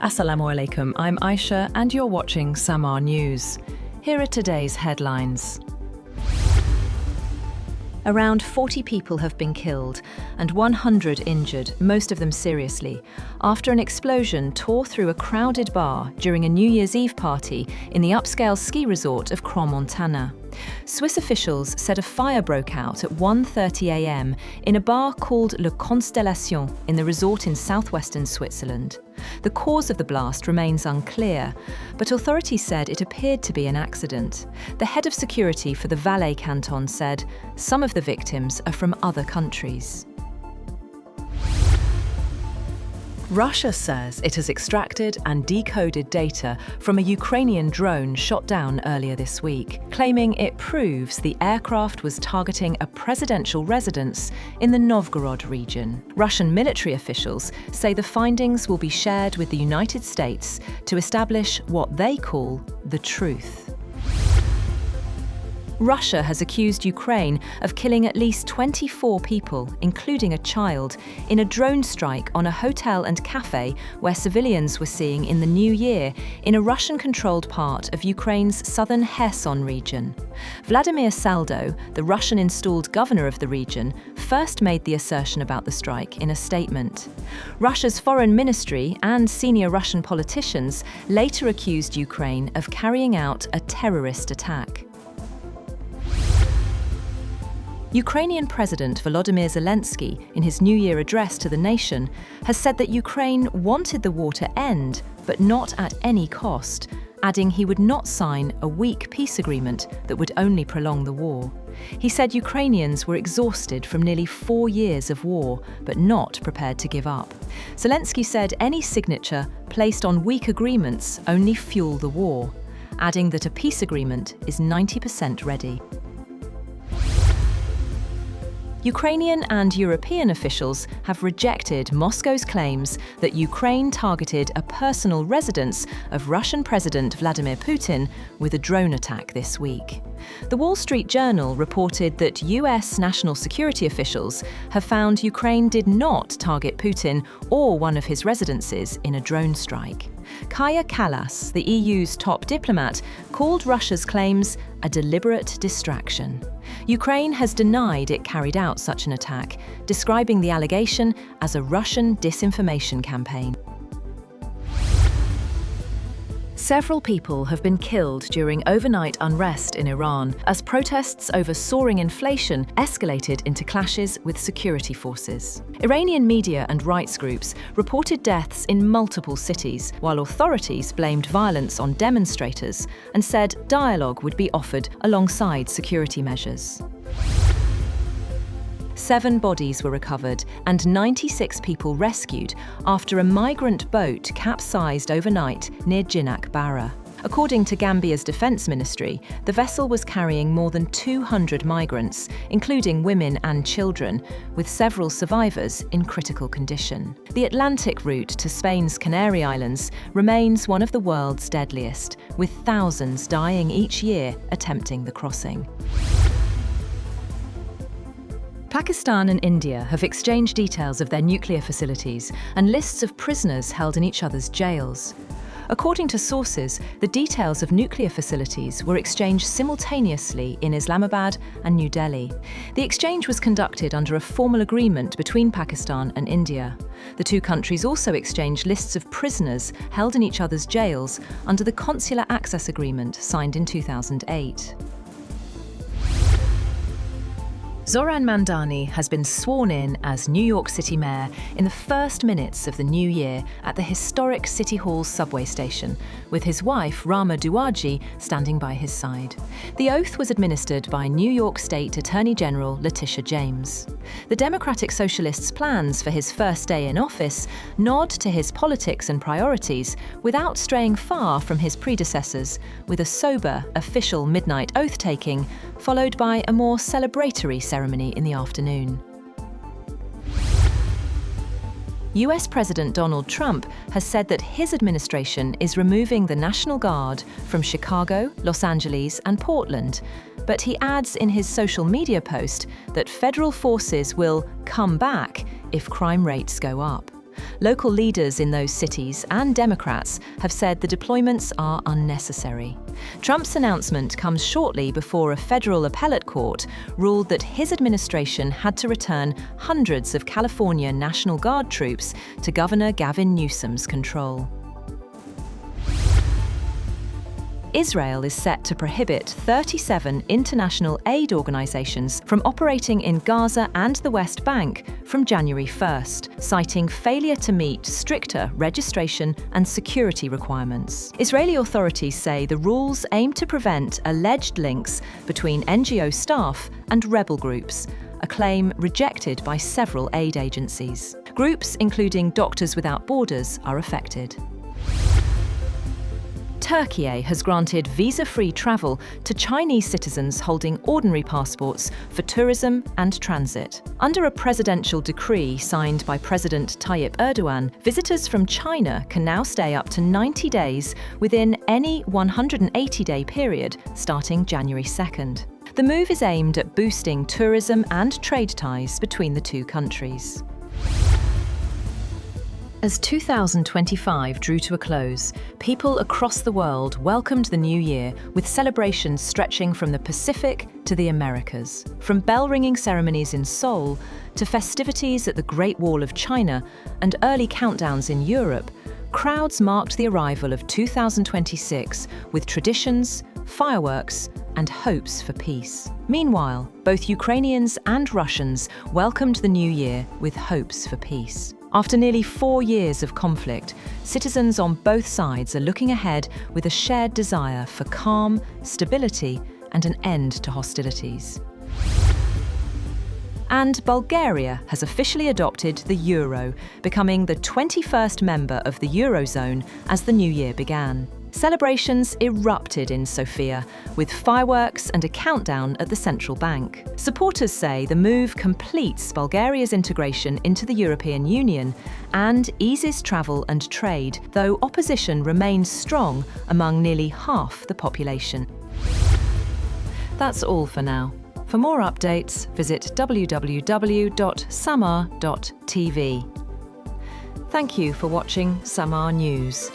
Assalamu alaikum, I'm Aisha and you're watching Samaa News. Here are today's headlines. Around 40 people have been killed and 100 injured, most of them seriously, after an explosion tore through a crowded bar during a New Year's Eve party in the upscale ski resort of Crans-Montana. Swiss officials said a fire broke out at 1:30 a.m. in a bar called Le Constellation in the resort in southwestern Switzerland. The cause of the blast remains unclear, but authorities said it appeared to be an accident. The head of security for the Valais canton said some of the victims are from other countries. Russia says it has extracted and decoded data from a Ukrainian drone shot down earlier this week, claiming it proves the aircraft was targeting a presidential residence in the Novgorod region. Russian military officials say the findings will be shared with the United States to establish what they call the truth. Russia has accused Ukraine of killing at least 24 people, including a child, in a drone strike on a hotel and cafe where civilians were skiing in the new year in a Russian-controlled part of Ukraine's southern Kherson region. Vladimir Saldo, the Russian-installed governor of the region, first made the assertion about the strike in a statement. Russia's foreign ministry and senior Russian politicians later accused Ukraine of carrying out a terrorist attack. Ukrainian President Volodymyr Zelenskiy, in his New Year address to the nation, has said that Ukraine wanted the war to end, but not at any cost, adding he would not sign a weak peace agreement that would only prolong the war. He said Ukrainians were exhausted from nearly 4 years of war, but not prepared to give up. Zelenskiy said any signature placed on weak agreements only fuel the war, adding that a peace agreement is 90% ready. Ukrainian and European officials have rejected Moscow's claims that Ukraine targeted a personal residence of Russian President Vladimir Putin with a drone attack this week. The Wall Street Journal reported that US national security officials have found Ukraine did not target Putin or one of his residences in a drone strike. Kaja Kallas, the EU's top diplomat, called Russia's claims a deliberate distraction. Ukraine has denied it carried out such an attack, describing the allegation as a Russian disinformation campaign. Several people have been killed during overnight unrest in Iran as protests over soaring inflation escalated into clashes with security forces. Iranian media and rights groups reported deaths in multiple cities, while authorities blamed violence on demonstrators and said dialogue would be offered alongside security measures. 7 bodies were recovered and 96 people rescued after a migrant boat capsized overnight near Jinak Barra. According to Gambia's defence ministry, the vessel was carrying more than 200 migrants, including women and children, with several survivors in critical condition. The Atlantic route to Spain's Canary Islands remains one of the world's deadliest, with thousands dying each year attempting the crossing. Pakistan and India have exchanged details of their nuclear facilities and lists of prisoners held in each other's jails. According to sources, the details of nuclear facilities were exchanged simultaneously in Islamabad and New Delhi. The exchange was conducted under a formal agreement between Pakistan and India. The two countries also exchanged lists of prisoners held in each other's jails under the Consular Access Agreement signed in 2008. Zoran Mandani has been sworn in as New York City Mayor in the first minutes of the new year at the historic City Hall subway station, with his wife, Rama Duwaji, standing by his side. The oath was administered by New York State Attorney General Letitia James. The Democratic Socialists' plans for his first day in office nod to his politics and priorities without straying far from his predecessors, with a sober, official midnight oath-taking, followed by a more celebratory ceremony in the afternoon. US President Donald Trump has said that his administration is removing the National Guard from Chicago, Los Angeles, and Portland, but he adds in his social media post that federal forces will come back if crime rates go up. Local leaders in those cities and Democrats have said the deployments are unnecessary. Trump's announcement comes shortly before a federal appellate court ruled that his administration had to return hundreds of California National Guard troops to Governor Gavin Newsom's control. Israel is set to prohibit 37 international aid organisations from operating in Gaza and the West Bank from January 1st, citing failure to meet stricter registration and security requirements. Israeli authorities say the rules aim to prevent alleged links between NGO staff and rebel groups, a claim rejected by several aid agencies. Groups including Doctors Without Borders are affected. Turkey has granted visa-free travel to Chinese citizens holding ordinary passports for tourism and transit. Under a presidential decree signed by President Tayyip Erdogan, visitors from China can now stay up to 90 days within any 180-day period starting January 2nd. The move is aimed at boosting tourism and trade ties between the two countries. As 2025 drew to a close, people across the world welcomed the new year with celebrations stretching from the Pacific to the Americas. From bell-ringing ceremonies in Seoul to festivities at the Great Wall of China and early countdowns in Europe, crowds marked the arrival of 2026 with traditions, fireworks, and hopes for peace. Meanwhile, both Ukrainians and Russians welcomed the new year with hopes for peace. After nearly 4 years of conflict, citizens on both sides are looking ahead with a shared desire for calm, stability, and an end to hostilities. And Bulgaria has officially adopted the euro, becoming the 21st member of the Eurozone as the new year began. Celebrations erupted in Sofia, with fireworks and a countdown at the central bank. Supporters say the move completes Bulgaria's integration into the European Union and eases travel and trade, though opposition remains strong among nearly half the population. That's all for now. For more updates, visit www.samaa.tv. Thank you for watching Samaa News.